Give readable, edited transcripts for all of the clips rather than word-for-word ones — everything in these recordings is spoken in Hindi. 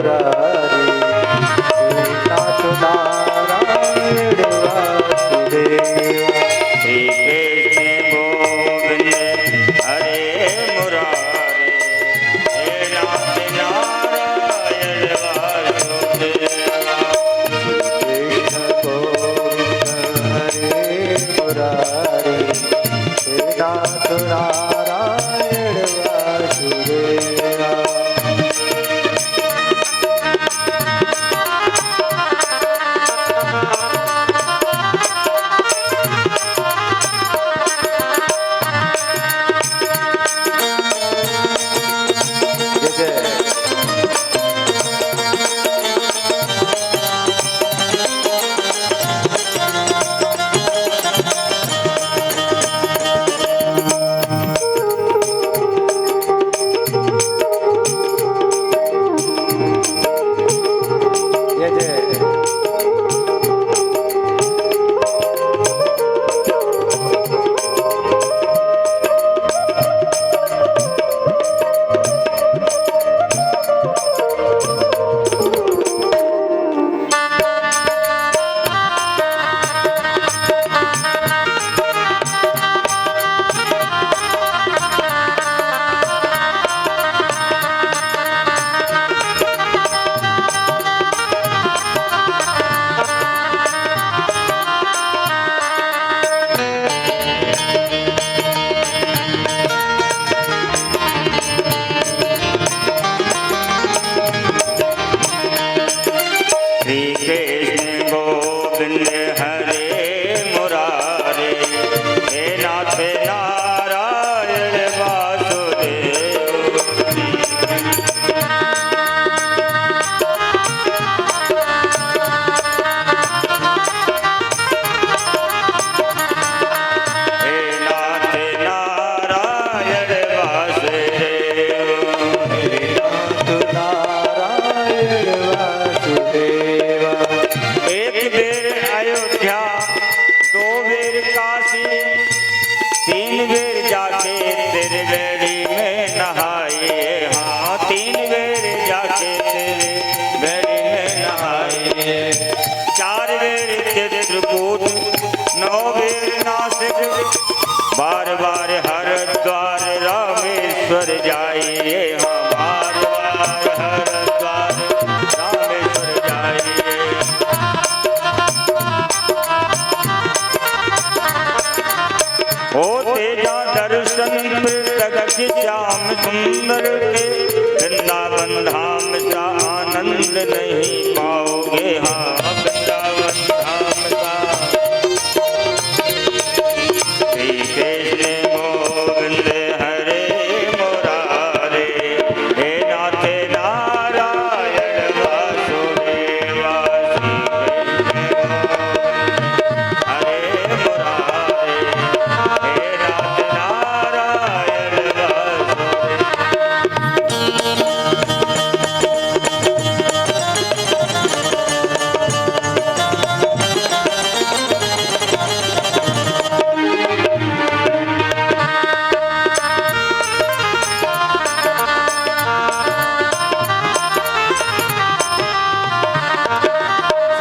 मुरारी नाथ नारायण वासुदेवा। श्री कृष्ण गोविंद हरे मुरारे हे नाथ नारायण वासुदेवा। कृष्ण गोविंद हरे मुरारी हे नाथ नारायण वासुदेवा। श्री कृष्ण गोविंद हरे मुरारे हे नाथ नारायण वासुदेवा। एक बेर अयोध्या, दो बेर काशी, तीन बेर जाके तेरे बेड़ी में नहाए। हाँ, तीन बेर जाके तेरे बेड़ी में नहाए। चार बेर चित्रकूट, नौ बेर नासिक, बार बार हरिद्वार रामेश्वर जाइए। हाँ, बार बार हरिद्वार रामेश्वर जाइए। होते जा दर्शन प्रगट श्याम सुंदर के, वृंदावन धाम का आनंद नहीं पाओगे। हाँ, वृंदावन धाम का। श्री कृष्ण गोविंद हरे मुरारे हे नाथ नारायण वासुदेवा। हरे मुरारे हे नाथ नारायण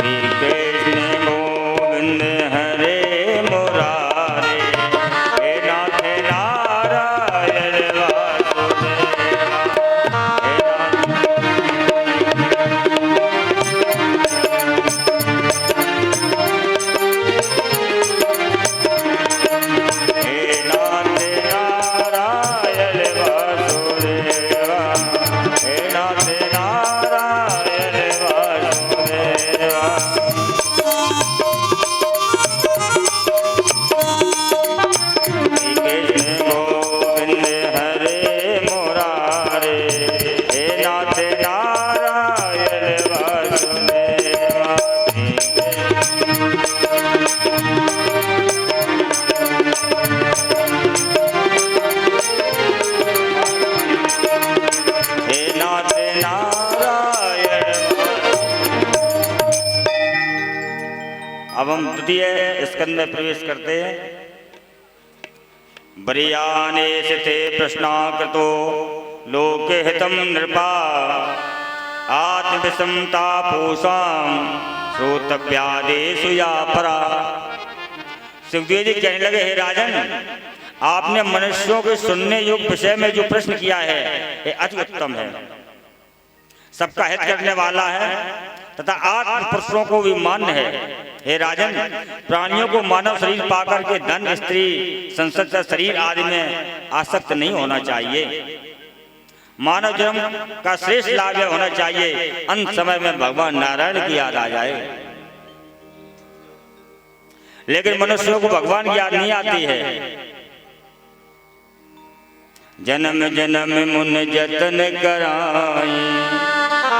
श्री कृष्ण गोविंद हरे मुरारे हे नाथ नारायण वासुदेवा। हे नाथ नारायण वासुदेवा। हे नाथ नारायण वासुदेवा। श्री कृष्ण गोविंद हरे मुरारे हे नाथ नारायण वासुदेवा। हे नाथ नारायण। अब हम द्वितीय स्कंद में प्रवेश करते हैं। बरियाने स्थे प्रश्नाकृतो लोकहितं नृपा आत्मविषमता पोषाम श्रोतव्यादेशु या परा। सुखदेव जी कहने लगे, हे राजन, आपने मनुष्यों के सुनने योग्य विषय में जो प्रश्न किया है ये अति उत्तम है, सबका हित करने वाला है तथा आत्म पुरुषों को भी मान्य है। हे राजन, प्राणियों को मानव शरीर पाकर के धन, स्त्री, संसद, शरीर आदि में आसक्त नहीं होना चाहिए। मानव जन्म का श्रेष्ठ लाभ यह होना चाहिए अंत समय में भगवान नारायण की याद आ जाए। लेकिन मनुष्यों को भगवान की याद नहीं आती है। जन्म जन्म मुन जतन कराई,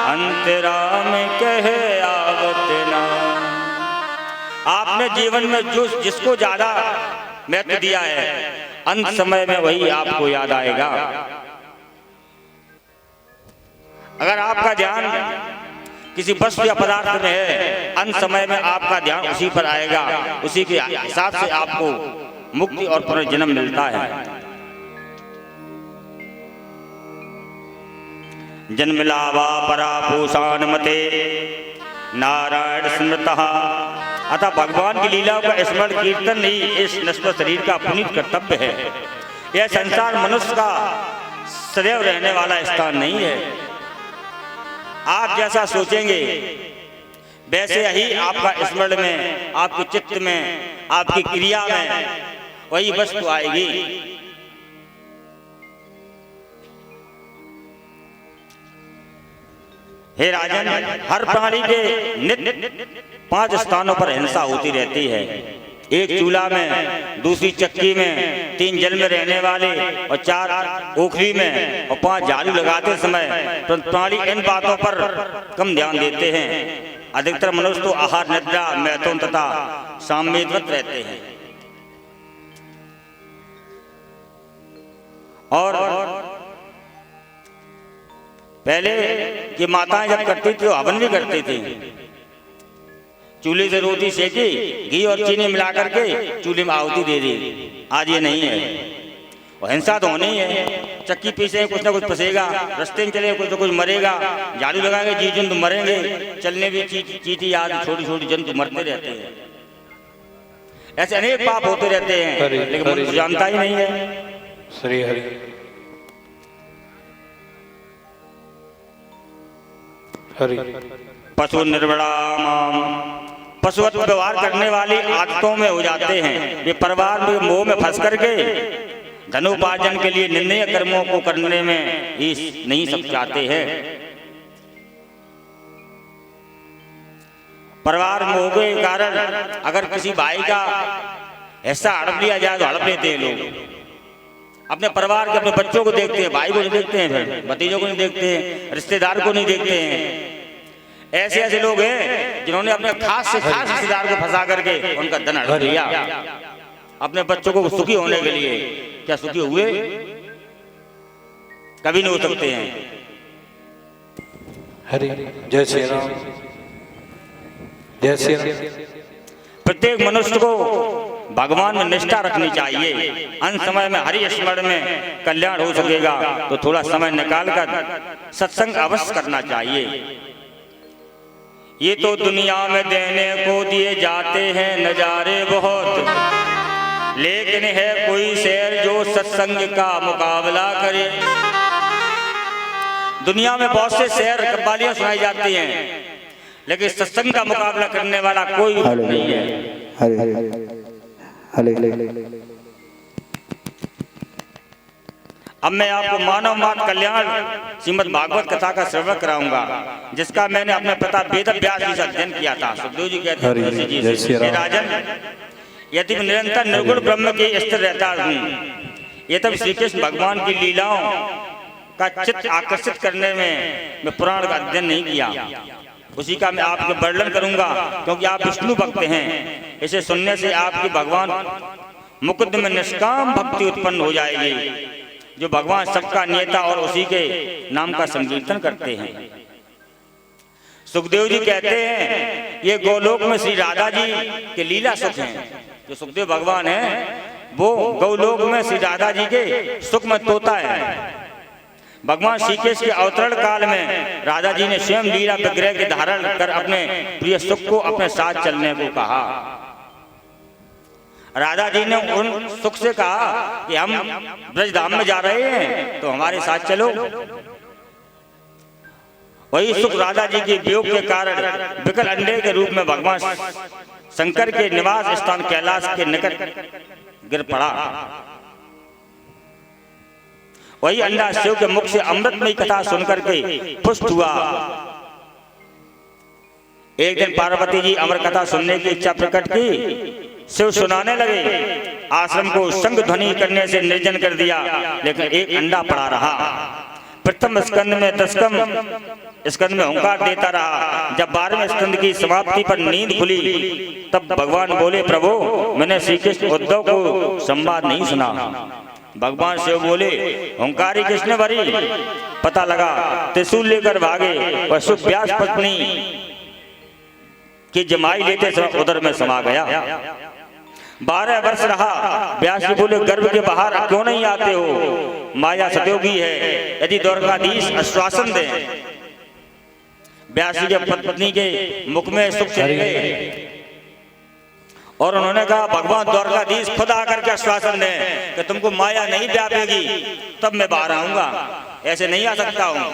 अंतरा में कहे आवत ना। आपने जीवन में जो जिसको ज्यादा महत्व दिया है, अंत समय में वही आपको याद आएगा। अगर आपका ध्यान किसी वस्तु या पदार्थ में है, अंत समय में आपका ध्यान उसी पर आएगा। उसी के हिसाब से आपको मुक्ति और पुनर्जन्म मिलता है। जन्मलावा परा पूषान मते नारायण स्मृतः। अतः भगवान की लीलाओं का स्मरण कीर्तन ही इस नश्वर शरीर का पुनीत कर्तव्य है। यह संसार मनुष्य का सदैव रहने वाला स्थान नहीं है। आप जैसा सोचेंगे वैसे ही आपका स्मरण में, आपके चित्त में, आपकी क्रिया में वही वस्तु आएगी। हे राजन, हर प्राणी के नित्य 5 स्थानों पर हिंसा होती रहती है। एक चूल्हा में, दूसरी चक्की में, 3 जल में रहने वाले और 4 ओखली में और 5 झाड़ू लगाते समय प्राणी इन बातों पर कम ध्यान देते हैं। अधिकतर मनुष्य तो आहार, निद्रा, मैथुन तथा साम्यवत रहते हैं। और पहले की माताएं जब करती थी, हवन भी करती थी। चूल्हे से रोटी सेकी, घी और चीनी मिला करके चूल्हे में आहुति दे दी। आज ये नहीं है। और हिंसा तो होनी है। चक्की पीसे कुछ ना कुछ फंसेगा, रास्ते में चले कुछ ना कुछ मरेगा, झाड़ू लगाएंगे जीव जंतु मरेंगे, चलने भी चीटी आदि छोटी छोटी जंतु मरते रहते हैं। ऐसे अनेक पाप होते रहते हैं, लेकिन मनुष्य जानता ही नहीं है। श्री हरि हरि। पशु निर्वणाम, पशुवत व्यवहार करने वाली आदतों में हो जाते हैं। वे परिवार में मोह में फंस करके धनोपार्जन के लिए निंदनीय कर्मों को करने में ही नहीं सब चाहते हैं। परिवार मोह के कारण अगर किसी भाई का हिस्सा हड़प लिया जाए तो हड़प लेते हैं लोग। अपने परिवार के, अपने बच्चों को देखते हैं, भाई को नहीं देखते हैं, फिर भतीजों को नहीं देखते हैं, रिश्तेदार को नहीं देखते हैं। ऐसे ऐसे लोग हैं जिन्होंने अपने खास से खास रिश्तेदार को फंसा करके उनका धन हड़प लिया अपने बच्चों को सुखी होने के लिए। क्या सुखी हुए? कभी नहीं हो सकते हैं। हरि। जय श्री राम, जय श्री राम। प्रत्येक मनुष्य को भगवान में निष्ठा रखनी चाहिए। अंत समय में हरि स्मरण में कल्याण हो सकेगा तो थोड़ा समय निकालकर सत्संग अवश्य करना चाहिए। ये तो दुनिया में देने को दिए जाते हैं नजारे बहुत, लेकिन है कोई शेर जो सत्संग का मुकाबला करे। दुनिया में बहुत से शेर कव्वालियां सुनाई जाती हैं, लेकिन सत्संग का मुकाबला करने वाला कोई नहीं है। हरे हरे हरे। अब मैं आपको मानव मात्र कल्याण श्रीमद् भागवत कथा का श्रवण कराऊंगा, जिसका मैंने अपने पिता वेद व्यास जी से अध्ययन किया था। सुखदेव जी कहते हैं, राजन, यदि मैं निरंतर निर्गुण ब्रह्म के स्थिर रहता हूँ, ये तब श्री कृष्ण भगवान की लीलाओं का चित्त आकर्षित करने में मैं पुराण का अध्ययन नहीं किया। उसी का मैं आपके वर्णन करूंगा, क्योंकि आप विष्णु भक्त हैं। इसे सुनने से आपकी भगवान मुकुंद में निष्काम भक्ति उत्पन्न हो जाएगी, जो भगवान सबका नेता और उसी के नाम का संकीर्तन करते हैं। सुखदेव जी कहते हैं, ये गोलोक में श्री राधा जी के लीला सुख हैं। जो सुखदेव भगवान हैं वो गौलोक में श्री राधा जी के सुख में तोता है। भगवान श्री कृष्ण के अवतरण काल में राधा जी ने स्वयं लीला विग्रह के धारण कर अपने प्रिय सुख को अपने साथ चलने को कहा। राधा जी ने उन सुख से कहा कि हम ब्रजधाम में जा रहे हैं तो हमारे साथ चलो। वही सुख राधा जी के वियोग के कारण विकल अंडे के रूप में भगवान शंकर के निवास स्थान कैलाश के निकट गिर पड़ा। वही अंडा शिव के मुख से अमृतमयी कथा सुनकर के पुष्ट हुआ। एक दिन पार्वती जी अमर कथा सुनने की इच्छा प्रकट की। शिव सुनाने लगे। आश्रम को शंख ध्वनि करने से निर्जन कर दिया, लेकिन एक अंडा पड़ा रहा। प्रथम स्कंद में 10वें स्कंद में हुंकार देता रहा। जब 12वें स्कंद की समाप्ति पर नींद खुली तब भगवान बोले, प्रभु मैंने श्री कृष्ण उद्धव को संवाद नहीं सुना। भगवान शिव बोले, हुंकारी कृष्ण भरी। पता लगा त्रिशूल लेकर भागे और सुख व्यास पत्नी की जमाई लेते समय उदर में समा गया। 12 वर्ष रहा। व्यास जी बोले, गर्भ के बाहर क्यों नहीं आते हो? माया सतयोगी है, यदि द्वारकाधीश आश्वासन दें। व्यास जी के पत्नी के मुख में सुख चले गए और उन्होंने कहा, भगवान द्वारकाधीश खुद आकर के आश्वासन दें कि तुमको माया नहीं व्यापेगी, तब मैं बाहर आऊंगा, ऐसे नहीं आ सकता हूं।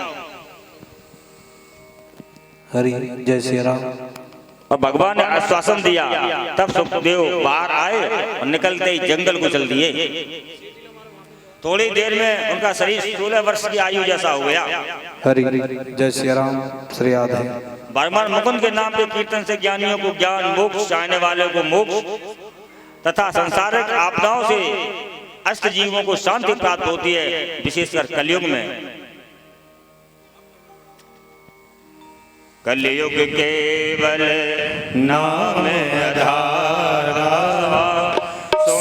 हरि जय श्री राम। और भगवान ने आश्वासन दिया। तब सुखदेव बाहर आए और निकलते ही जंगल को चल दिए। थोड़ी देर में उनका शरीर 16 वर्ष की आयु जैसा हो गया। हरि जय श्री राम। श्री राधे। बारंबार मुकुंद के नाम के कीर्तन से ज्ञानियों को ज्ञान, मोक्ष चाहने वालों को मोक्ष तथा संसारिक आपदाओं से अष्ट जीवों को शांति प्राप्त होती है, विशेषकर कलयुग में। कलयुग केवल नाम आधारा,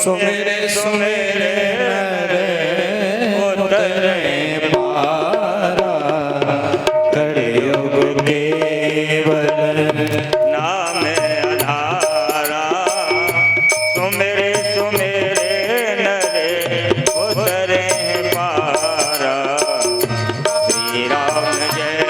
सुमेरे सुमेरे उतरे पारा। कलयुग केवल नाम आधारा, सुमेरे सुमेरे नरे उतरे पारा। श्री राम जय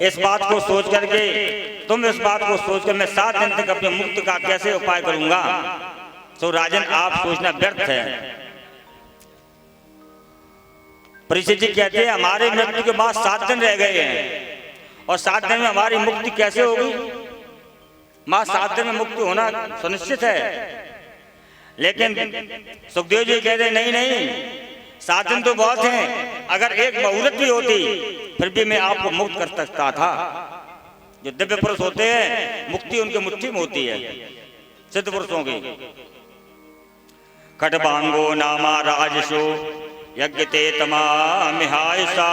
इस बात को सोच करके इस बात को सोचकर मैं 7 दिन तक अपने मुक्ति का कैसे उपाय करूंगा? तो राजन आप सोचना व्यर्थ है। परीक्षित जी कहते हैं हमारे मृत्यु के बाद 7 दिन रह गए हैं और 7 दिन में हमारी मुक्ति कैसे होगी? मां 7 दिन में मुक्ति होना सुनिश्चित है। लेकिन सुखदेव जी कहते हैं नहीं नहीं, 7 दिन तो बहुत हैं। अगर एक मुहूर्त भी होती फिर भी मैं आपको मुक्त कर सकता था। जो दिव्य पुरुष होते हैं मुक्ति उनके मुट्ठी में होती है, सिद्ध पुरुषों की। खटबांगो नामा राजसो यज्ञ ते तमा मिहायसा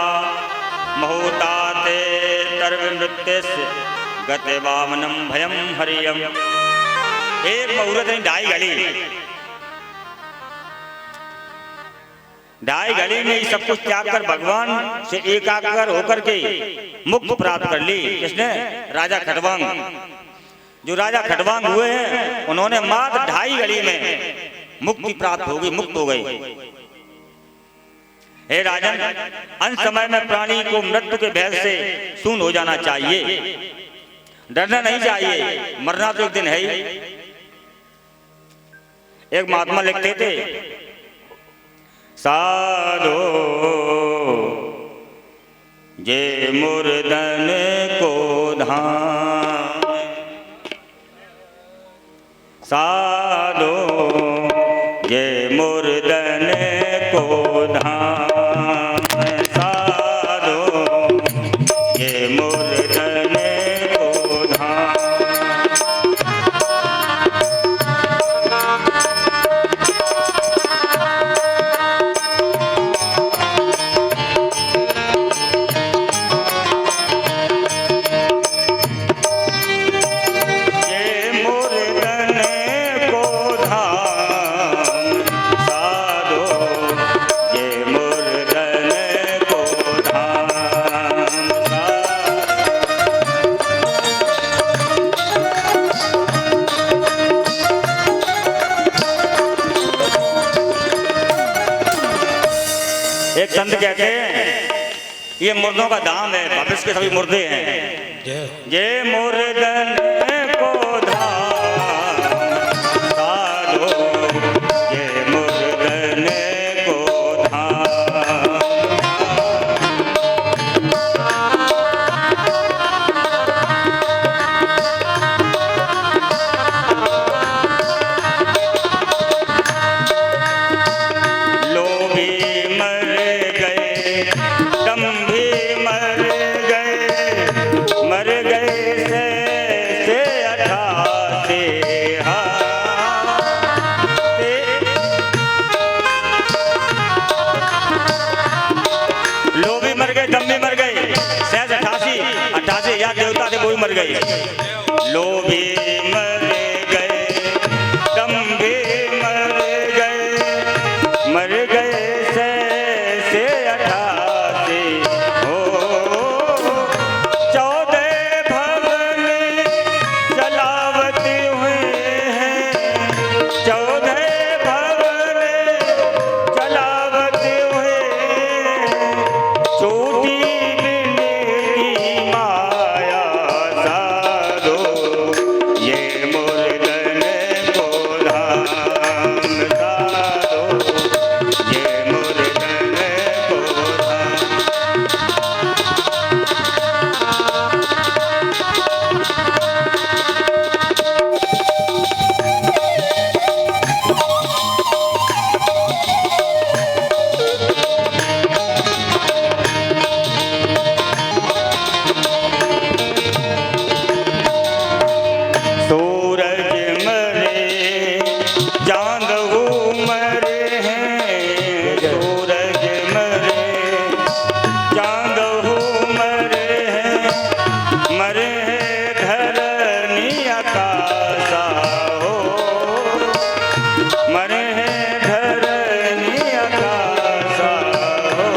महोताते तर्वमृत्यस्य गते वामनम भयम हरियम। एक मुहूर्त नहीं, 2.5 घड़ी में ही सब कुछ त्याग कर भगवान से एकाकार होकर के मुक्त प्राप्त कर ली। किसने? राजा खटवांग। जो राजा खटवांग हुए हैं उन्होंने मात्र 2.5 घड़ी में मुक्ति प्राप्त हो गई, मुक्त हो गई। हे राजन, अंत समय में प्राणी को मृत्यु के भय से शून्य हो जाना चाहिए, डरना नहीं चाहिए, मरना तो एक दिन है ही। एक महात्मा लिखते थे, साधो जे मुर्दन को धाम साधो ये मुर्दन को धाम, साधो ये मुर्दन को धाम। एक संत कहते हैं ये मुर्दों का धाम है, भविष्य के सभी मुर्दे हैं। ये मुर्दन को धाम, साधो ये मुर्दन को धाम। लोभी मर गए, दम भी मर गए से 88 लोभी मर गए, दम भी मर गए, सहज 88 या देवता थे वो भी मर गए। लोभी मर गए, दम भी मर गए से 88 हो। 14 भवन चलावते हुए हैं, 14 भवन चलावते हुए, छोटी बिल्ली माया साधो ये मुर्दन को धाम, साधो ये मुर्दन को धाम। सूरज मरे चांदू मरे हैं, सूरज मरे चांदू मरे हैं, मरे हैं धरनी आकाशा हो, मरे हैं धरनी आकाशा हो।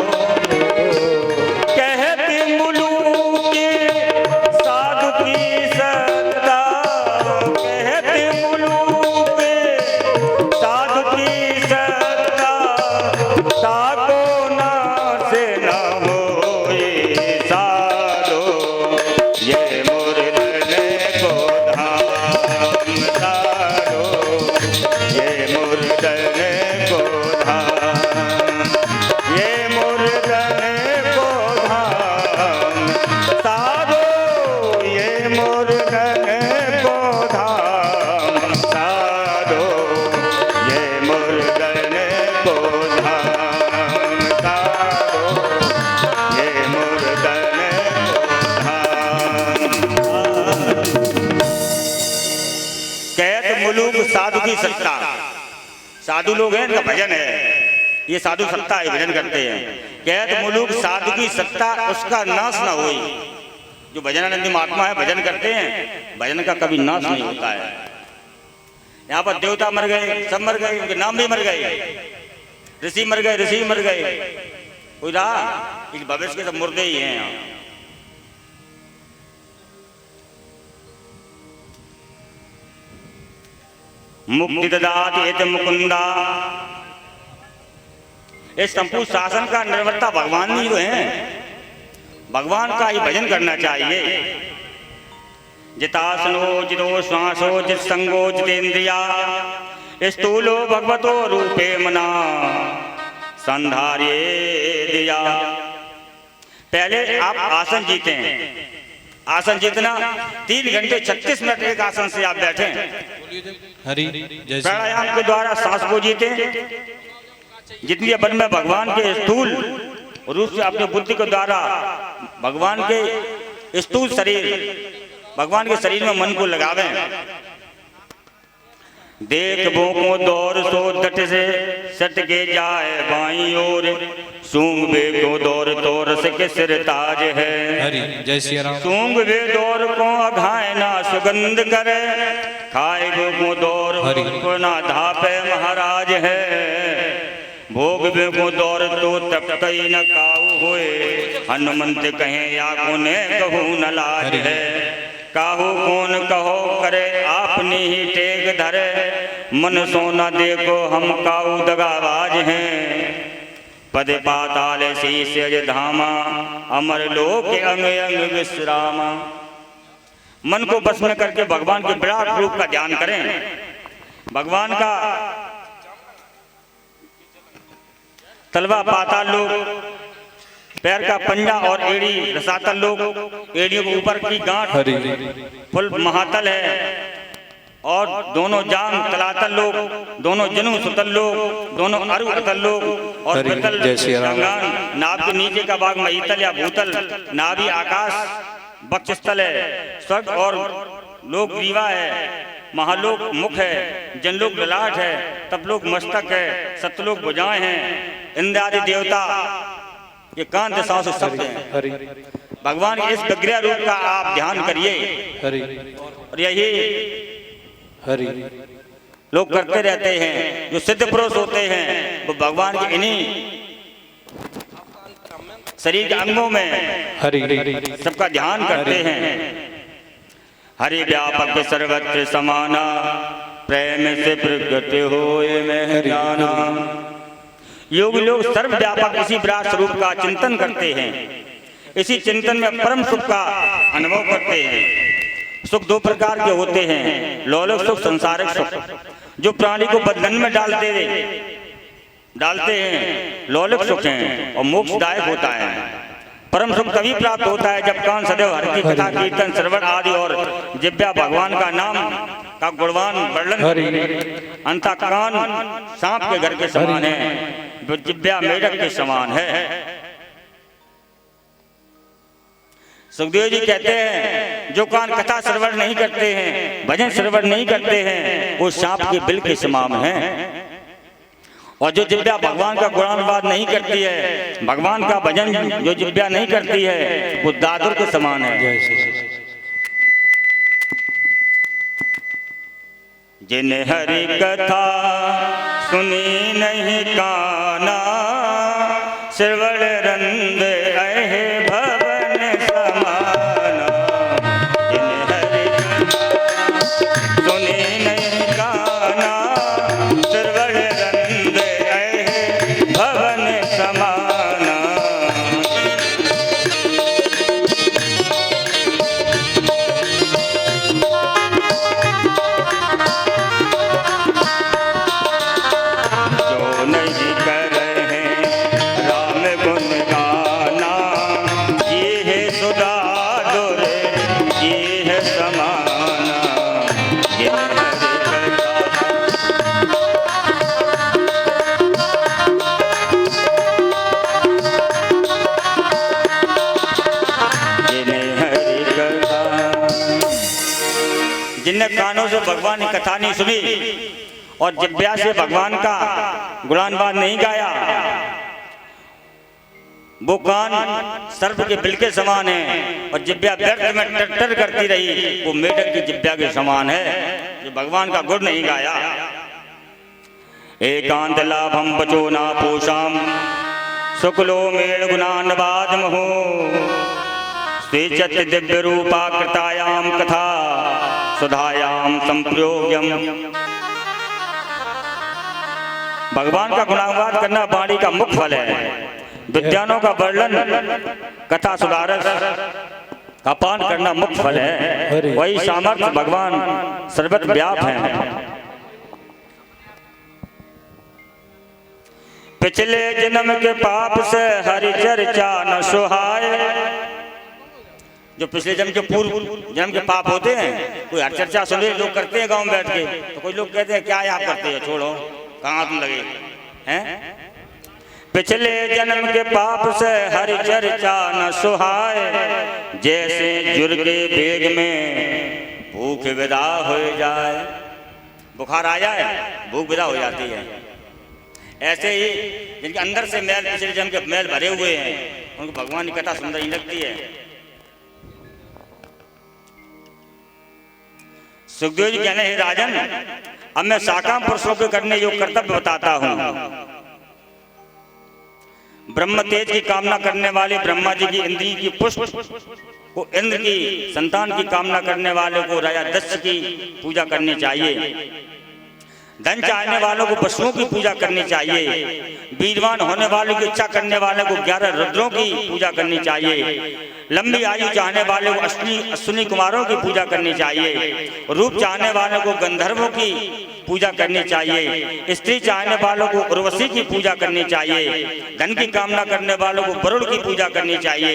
कहते मुलूक साधु की सत्ता, कहते मुलूक साधु की सत्ता, ताको ना से न होए साधो ये मुर्दन को धाम, साधो ये मुर्दन को धाम, ये मुर्दन को धाम, साधो ये मुर्दन को धाम, साधो ये मुर्दन को धाम, साधो ये मुर्दन को धाम। कैत मुलूक साधु की सत्ता, साधु लोग हैं, इनका भजन है, ये साधु सत्ता है, भजन करते हैं। कैत मुलूक साधु की सत्ता, उसका नाश ना होई। जो भजनानंदी महात्मा है, भजन करते हैं, भजन का कभी नाश नहीं होता है। यहाँ पर देवता मर गए, सब मर गए, उनके नाम भी मर गए, ऋषि मर गए, ऋषि मर गए, कोई रहा? इस भविष्य के सब मुर्दे ही हैं यहाँ। मुक्ति ददाति एत मुकुंदा, इस संपूर्ण शासन का निर्माता भगवान ही तो हैं। भगवान का ही भजन करना चाहिए। जितासनो जितो श्वासो जित संगो जितेन्द्रिया, स्थूलो भगवतो रूपे मना संधार्ये दिया। पहले आप आसन जीते हैं, आसन जितना 3 घंटे 36 मिनट एक आसन से आप बैठे। हरि जय श्री प्राणायाम के द्वारा सांस को जीते, जितनी अपन में भगवान के स्थूल रूप से अपने बुद्धि के द्वारा भगवान के स्थूल शरीर, भगवान के शरीर में मन को लगावे। देख वो को दौर सो दट से सट के जाए बाई ओर, सूंग बे को दौर तोर से के सिर ताज है। हरि जय श्री राम। सूंग बे दौर को अघाय ना सुगंध करे, खाए वो को दौर को ना धापे महाराज है। भोग बे को दौर तो तब कई न काऊ होए, हनुमंत कहे या कोने कहू न लाज है। काहू कौन कहो करे आपनी ही टेक धरे, मन सोना देखो हम काऊ दगाबाज हैं। पद पाताल शीश धामा, अमर लोक अंग अंग विश्रामा। मन को बस में करके भगवान के विराट रूप का ध्यान करें। भगवान का तलवा पाताल लोक, पैर का पंजा और एड़ी रसातल लोक, एड़ियों के ऊपर की गांठ फुल महातल है, और दोनों जांग तलातल लोक, दोनों जनु सुतल लोक, दोनों अरु अतल लोक, और पितल गंगान, नाभ के नीचे का भाग महीतल या भूतल, नाभि आकाश वक्षस्थल है, स्वर्ग और लोक ग्रीवा है, महालोक मुख है, जनलोक ललाट है, तपलोक मस्तक है, सतलोक भुजाएं हैं, इंद्र आदि देवता ये कान दिशाओं से शब्द हैं। भगवान के इस विग्रह रूप का आप ध्यान करिए। और यही लोग करते रहते हैं। जो सिद्ध पुरुष होते हैं वो भगवान के इन्हीं शरीर के अंगों में सबका ध्यान करते हैं। हरि व्यापक सर्वत्र समाना, प्रेम से प्रगट होए में जाना। योगी लोग सर्वव्यापक इसी विराट स्वरूप का चिंतन करते हैं। इसी चिंतन में परम सुख का अनुभव करते हैं। सुख 2 प्रकार के होते हैं, लौकिक सुख, संसारिक सुख। जो प्राणी को बंधन में डालते हैं लौकिक सुख हैं, और मोक्षदायक होता है। परम सुख तभी प्राप्त होता है जब कान सदैव हरि की कथा, कीर्तन, श्रवण आदि और जिह्वा भगवान का नाम का गुणवान वर्णन। अंतः कान सांप के घर के समान है, जिह्वा मेढक के समान है। सुखदेव जी कहते हैं जो कान कथा श्रवण नहीं करते हैं, भजन श्रवण नहीं करते हैं, वो सांप के बिल के समान है। और जो जिह्वा भगवान का गुणानुवाद नहीं करती है, भगवान का भजन जो जिह्वा नहीं करती है, वो दादुर के समान है। जिन हरि कथा सुनी नहीं काना, श्रवण रंग अहे भवन समाना। जिन हरि सुनी नहीं काना, श्रवण रंग अहे भवन समाना। जिनने कानों से भगवान की कथा नहीं सुनी और जिह्वा से भगवान का गुणानुवाद नहीं गाया, वो कान सर्प के बिल के समान है, और जिह्वा व्यर्थ में टट्टर करती रही, वो मेढक की जिह्वा के समान है जो भगवान का गुण नहीं गाया। एकांत लाभम बचो ना पूषाम, शुक्लो मेड़ गुणानुवाद महो। श्रीचत दिव्य रूपा कृतायाम कथा, सुधायाम संप्रयोग्यम। भगवान का गुणानुवाद करना वाणी का मुख्य फल है। विद्वानों का वर्णन, कथा सुधारस का पान करना मुख्य फल है। वही सामर्थ्य भगवान सर्वत्र व्याप्त है। पिछले जन्म के पाप से हरि चर्चा न सुहाए, जो पिछले जन्म के पूर्व जन्म के पाप होते हैं। कोई हर चर्चा सुने लोग करते हैं गांव में बैठ के, तो कोई लोग कहते हैं क्या आप करते हो, छोड़ो कहाँ तुम लगे हैं। पिछले जन्म के पाप से हर चर्चा न सुहाए, जैसे जुर्गे बेग में भूख विदा हो जाए। बुखार आ जाए भूख विदा हो जाती है। ऐसे ही जिनके अंदर से मैल, पिछले जन्म के मैल भरे हुए हैं, उनको भगवान की कथा सुंदर ही लगती है। सुखदेव जी कहने हैं राजन, अब मैं साकाम पुरुषों के करने योग्य कर्तव्य बताता हूं। ब्रह्म तेज की कामना करने वाले ब्रह्मा जी की इंद्री की पुष्प को, इंद्र की संतान की कामना करने वाले को राजा दक्ष की पूजा करनी चाहिए। धन चाहने वालों को पशुओं की पूजा करनी चाहिए। वीरवान होने वालों की इच्छा करने वाले को 11 रुद्रों की पूजा करनी चाहिए। लंबी आयु चाहने वाले को अश्विनी कुमारों की पूजा करनी चाहिए। रूप चाहने वालों को गंधर्वों की पूजा करनी चाहिए। स्त्री चाहने वालों को उर्वशी की पूजा करनी चाहिए। धन की कामना करने वालों को वरुण की पूजा करनी चाहिए।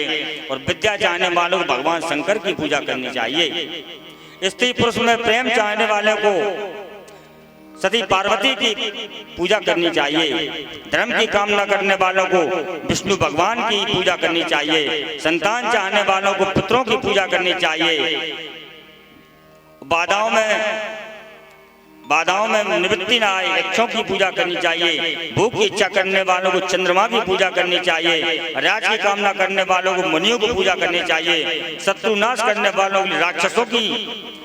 और विद्या चाहने वालों को भगवान शंकर की पूजा करनी चाहिए। स्त्री पुरुष में प्रेम चाहने वाले को सती पार्वती की पूजा करनी चाहिए। धर्म की कामना करने वालों को विष्णु भगवान की पूजा करनी चाहिए। संतान चाहने वालों को पुत्रों की पूजा करनी चाहिए। बाधाओं में निवृत्ति न आए, इच्छाओं की पूजा करनी चाहिए। भूख की इच्छा करने वालों को चंद्रमा की पूजा करनी चाहिए। राज की कामना करने वालों को मुनियों की पूजा करनी चाहिए। शत्रु नाश करने वालों को राक्षसों की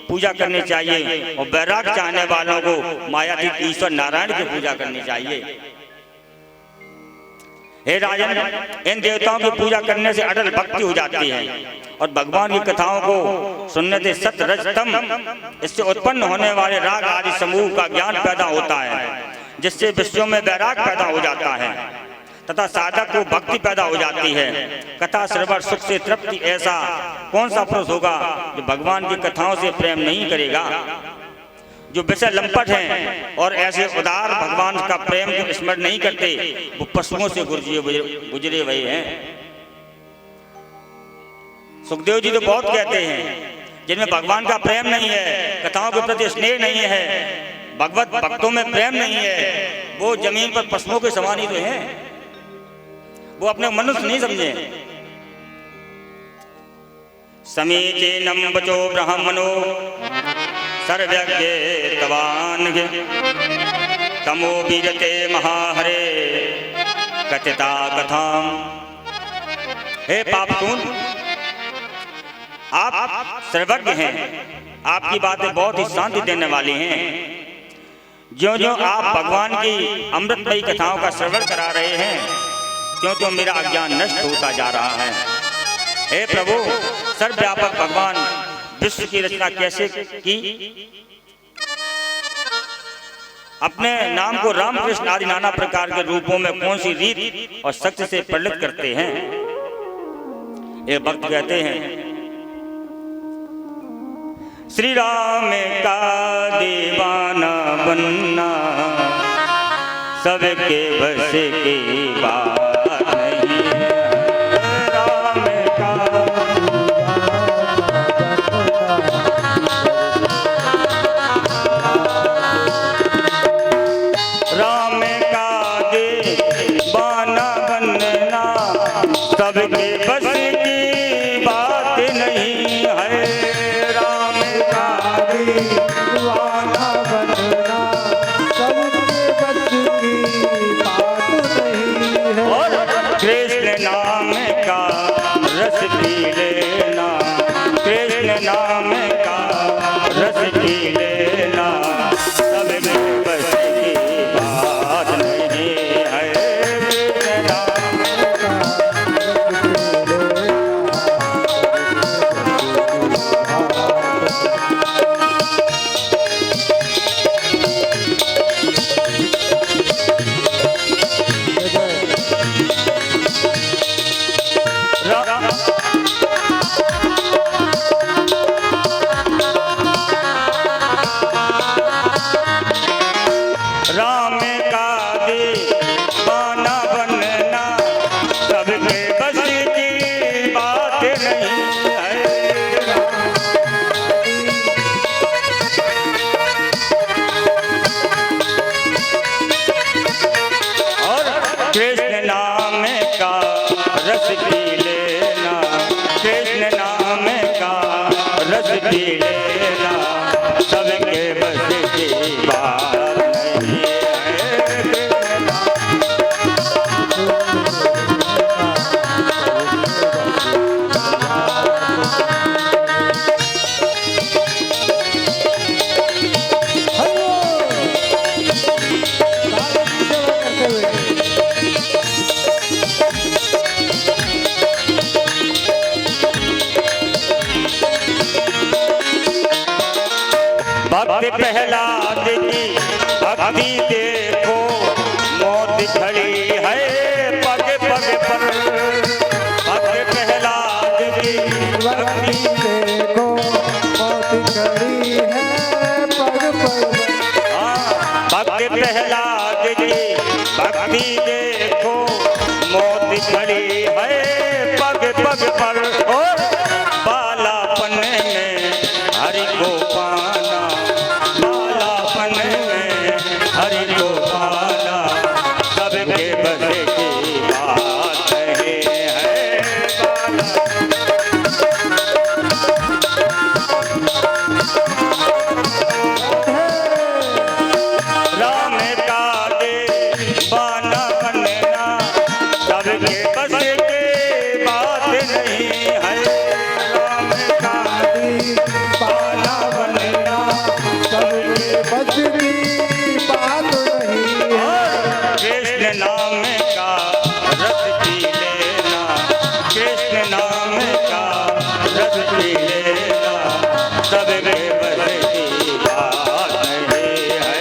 पूजा करनी चाहिए। और वैराग चाहने वालों को मायातीत ईश्वर नारायण की पूजा करनी चाहिए। हे राजन, इन देवताओं की पूजा करने से अटल भक्ति हो जाती है और भगवान की कथाओं को सुनने से सत रज तम, इससे उत्पन्न होने वाले राग आदि समूह का ज्ञान पैदा होता है, जिससे विश्व में वैराग पैदा हो जाता है तथा साधक को भक्ति पैदा हो जाती है। कथा श्रवण सुख से तृप्ति, ऐसा कौन सा पुरुष होगा जो भगवान की कथाओं से प्रेम नहीं करेगा। जो विषय लंपट हैं और ऐसे उदार भगवान का प्रेम को स्मरण नहीं करते, वो पशुओं से गुजरे हुए हैं। सुखदेव जी तो बहुत कहते हैं जिनमें भगवान का प्रेम नहीं है, कथाओं के प्रति स्नेह नहीं है, भगवत भक्तों में प्रेम नहीं है, वो जमीन पर पशुओं के समान ही तो हैं। वो अपने मनुष्य नहीं समझे। समीचीनम वचो ब्राह्मणो सर्वज्ञ तवान तमो बीजते महाहरे कथिता कथाम। हे पापतून, आप सर्वज्ञ हैं, आपकी बातें बहुत ही शांति देने वाली हैं। ज्यों ज्यों आप भगवान की अमृतमयी कथाओं का श्रवण करा रहे हैं, क्यों तो मेरा अज्ञान नष्ट होता जा रहा है। हे प्रभु, सर्वव्यापक भगवान विश्व की रचना कैसे की? अपने नाम को राम कृष्ण आदि नाना प्रकार के रूपों में कौन सी रीत और शक्ति से प्रलित करते हैं? एक भक्त कहते हैं, श्री राम का दीवाना बनना सबके बस की बात नहीं है। राम का दीवाना बनना सबके बस की बात नहीं है। राम का दीवाना बनना सबके बस की बात नहीं है। और कृष्ण नाम का रस पी लेना, कृष्ण नाम का रस पी लेना सबके बस की बात नहीं है। राम का दीवाना बनना सबके बस की बात नहीं है। रस पी लेना, कृष्ण नाम का रस पी लेना, सबके बस की बात नहीं है। भक्ति प्रहलाद की भक्ति देखो, मौत खड़ी है पग पग पर। भक्ति प्रहलाद की भक्ति देखो, मौत खड़ी है पग पग। भक्ति प्रहलाद की भक्ति देखो, मौत खड़ी है पग पग पर। और बालापन में हरि को पाना, बालापन में हरि को पाना, सबके बस की बात है राम का दीवाना बनना, सबके बस की बात नहीं है। राम का दीवाना बनना सबके बस की बात नहीं है। कृष्ण नाम का रस पी लेना, कृष्ण नाम का रस पी लेना, सबके बस की बात नहीं है।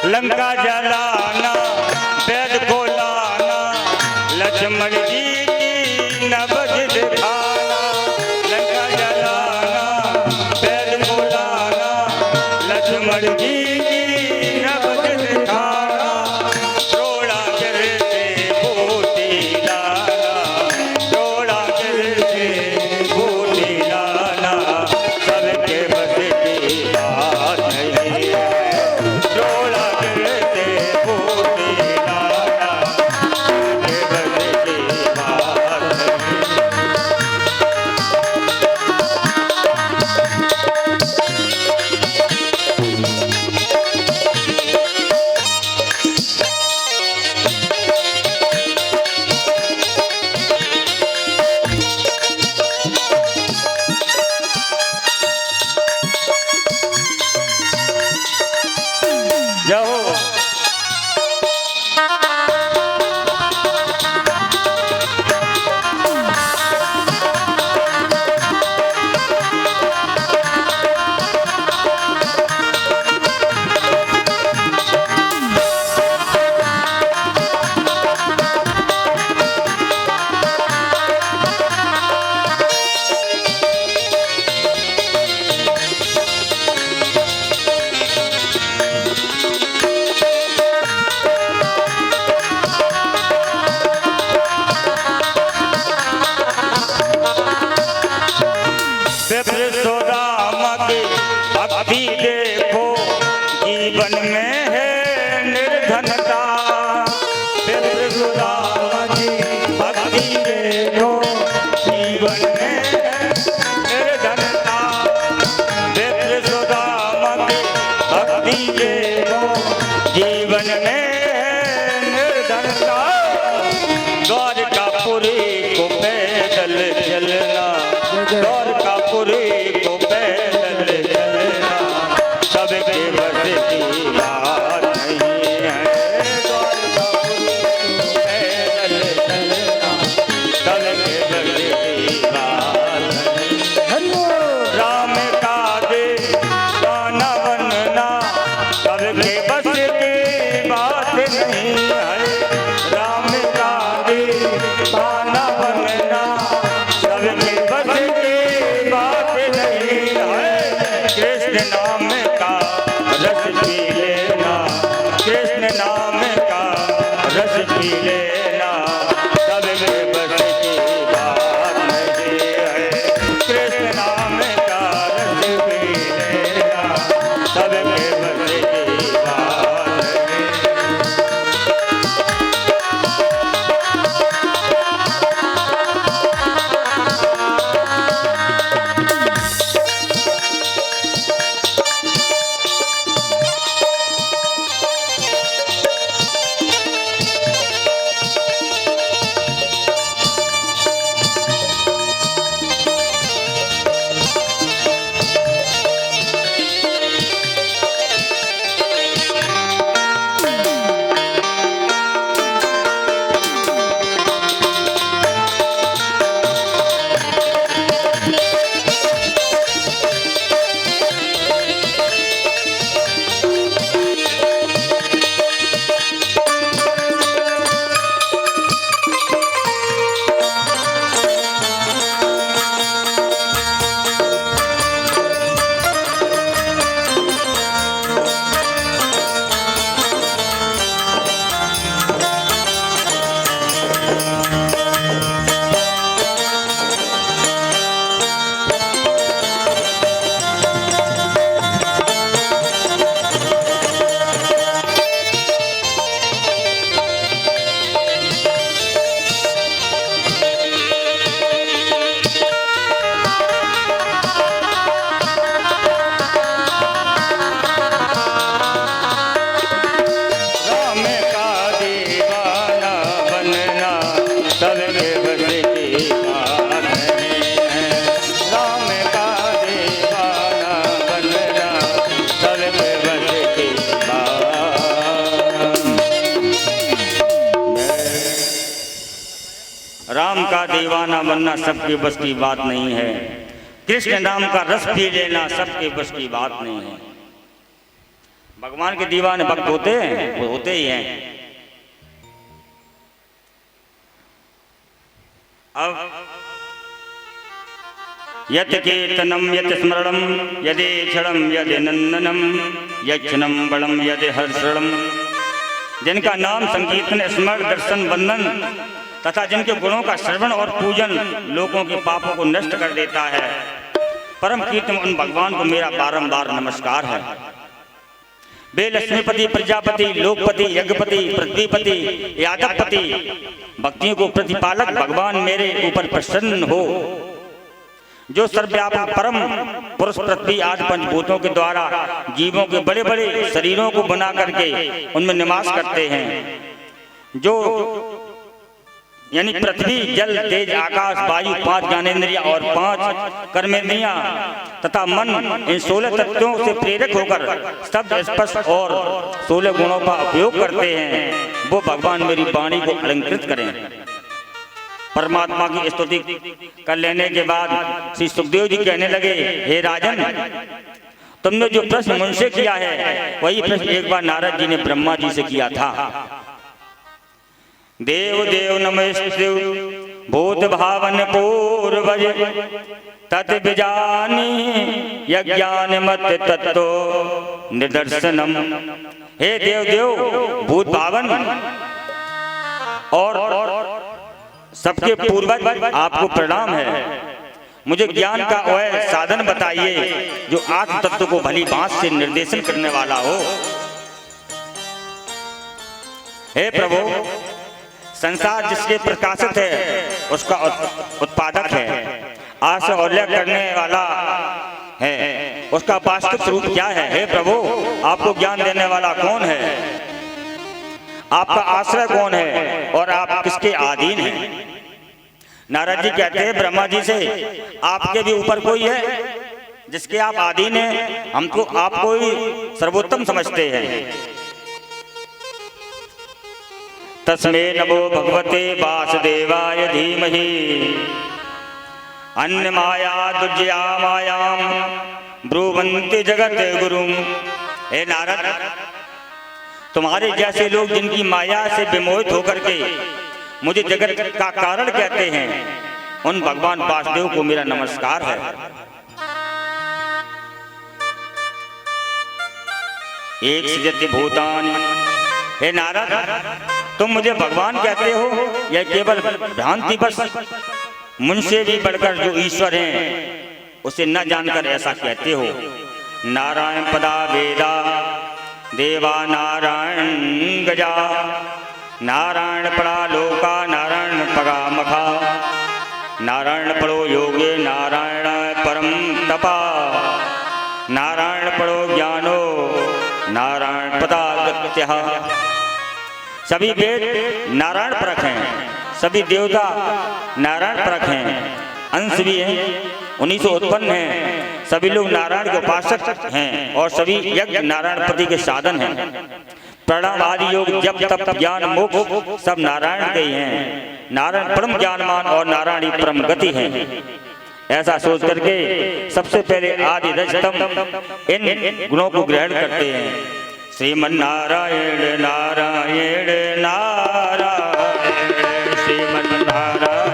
लंका जलाना, वेद को लाना, लक्ष्मण जी की नबज दिखाना। लंका जलाना, वेद को लाना, लक्ष्मण जी की नबज दिखाना, रोड़ा करते बूटी लाना, रोड़ा करते बूटी लाना, सबके बस की बात नहीं है। रोड़ा करते बूटी लाना, सबके बस की बात नहीं है। जाओ भक्ति देखो, जीवन में है निर्धनता। भक्ति देखो, जीवन में है निर्धनता। भक्ति देखो, जीवन में है निर्धनता। द्वारकापुरी को पैदल चलना, द्वारकापुरी को पैदल चलना, सबके बस की बात नहीं है। द्वारकापुरी को पैदल चलना, सबके बस की बात नहीं। राम का दीवाना बनना सबके बस की बात नहीं है। राम का दीवाना बनना सबके बस की बात नहीं है। कृष्ण नाम का रस पी लेना, कृष्ण नाम का रस पी लेना, सबके बस की बात नहीं है। कृष्ण नाम का रस पी लेना, सबके बस की बात नहीं। राम का दीवाना बनना सबके बस की बात नहीं है। कृष्ण नाम का रस पी लेना सबके बस की बात नहीं है। भगवान के दीवाने भक्त होते हैं, वो होते ही हैं। अब यत् कीर्तनम यत् स्मरणम यदि क्षणम यदि नंदनम यक्षणम बलम यदि हर्षणम, जिनका नाम संकीर्तन स्मरण दर्शन वंदन तथा जिनके गुणों का श्रवण और पूजन लोगों के पापों को नष्ट कर देता है, परम कीर्तन उन भगवान को मेरा बारंबार नमस्कार है। वे लक्ष्मीपति, प्रजापति, लोकपति, यज्ञपति, पृथ्वीपति, यादवपति, भक्तियों को प्रतिपालक भगवान मेरे ऊपर प्रसन्न हो, जो सर्वव्यापक परम पुरुष पृथ्वी आदि पंचभूतों के द्वारा जीवों के बड़े बड़े शरीरों को बना करके उनमें निवास करते हैं, जो यानी पृथ्वी, जल, तेज, आकाश, वायु, 5 ज्ञानेंद्रियां और 5 कर्मेंद्रियां तथा मन, इन 16 तत्वों से प्रेरक होकर शब्द, स्पर्श और 16 गुणों का उपयोग करते हैं, वो भगवान मेरी वाणी को अलंकृत करें। परमात्मा की स्तुति कर लेने के बाद श्री सुखदेव जी कहने लगे, हे राजन, तुमने जो प्रश्न मुझसे किया है वही प्रश्न एक बार नारद जी ने ब्रह्मा जी से किया था। देव देव नमस्ते भूत भावन पूर्वज तत् विजानी यज्ञान मत तत्व निदर्शनम। हे देव देव भूत भावन और सबके पूर्वज, आपको प्रणाम है। मुझे ज्ञान का वह साधन बताइए जो आत्म तत्व को भली बात से निर्देशन करने वाला हो। हे प्रभु, संसार जिसके प्रकाशित है उसका उत्पादक है, आशा और लय करने वाला है, उसका वास्तविक स्वरूप क्या है? हे प्रभु, आपको ज्ञान देने वाला कौन है? आपका आश्रय कौन है और आप किसके अधीन हैं? नारद जी कहते हैं ब्रह्मा जी से, आपके भी ऊपर कोई है जिसके आप अधीन हैं? हम तो आपको ही सर्वोत्तम समझते हैं। तस्मै नमो भगवते वासुदेवाय धीमहि अन्य माया दुर्जया मायाम ब्रुवन्ति जगत गुरुम। हे नारद, तुम्हारे जैसे लोग जिनकी माया से विमोहित होकर के मुझे जगत का कारण कहते हैं, उन भगवान वासुदेव को मेरा नमस्कार है। एक सृजति भूतानि। हे नारद, तुम मुझे भगवान कहते हो, यह केवल भ्रांति बस मुझसे भी बढ़कर जो ईश्वर हैं उसे न जानकर ऐसा कहते हो। नारायण पदा वेदा देवा नारायण गजा, नारायण पड़ा लोका नारायण पगा मखा, नारायण पड़ो योगे नारायण परम तपा, नारायण पड़ो ज्ञानो नारायण पदा गत्यः। सभी वेद नारायण परख हैं, सभी देवता नारायण परख हैं, अंश भी हैं, उन्हीं से उत्पन्न हैं। सभी लोग नारायण के उपासक हैं और सभी यज्ञ नारायण पति के साधन हैं। प्रणाम आदि योग जप तप ज्ञान मोक्ष सब नारायण के ही हैं। नारायण परम ज्ञानमान और नारायण ही परम गति हैं। ऐसा सोच करके सबसे पहले आदि रजतम इन गुणों को ग्रहण करते हैं। श्रीमन नारायण नारायण नारायण श्रीमन नारायण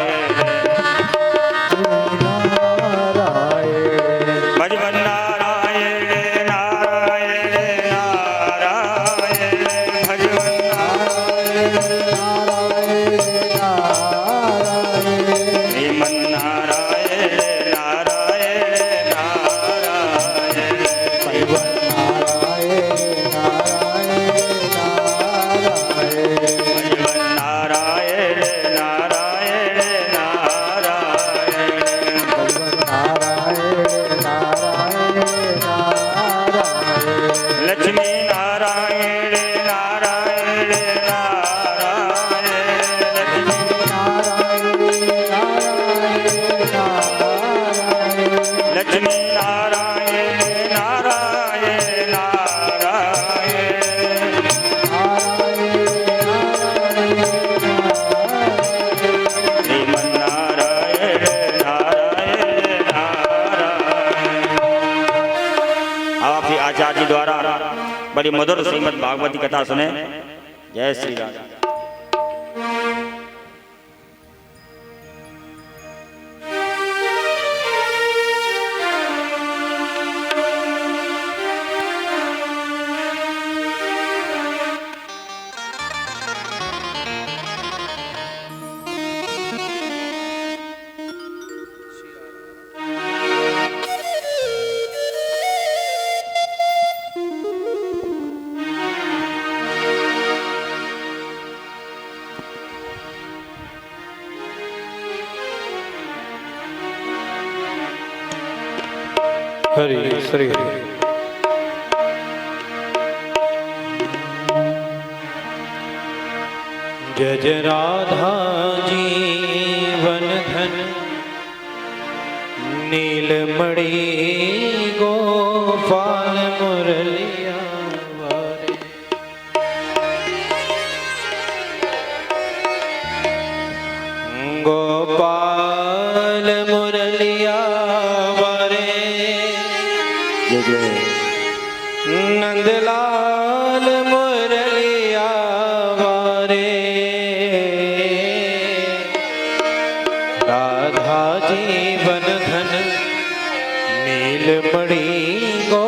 भजवन नारायण नारायण नारायण भजवन श्रीमन नारायण नारायण नारायण भजवन बड़ी मधुर श्रीमद् भागवती कथा सुने। जय श्री राम। हरि श्री हरि। जय जय राधा जीवन धन नीलमणि गोपाल मुरलिया वारे। गोपाल मुरलिया नंदलाल मुरलिया वारे। राधा जीवन धन नीलमणि गो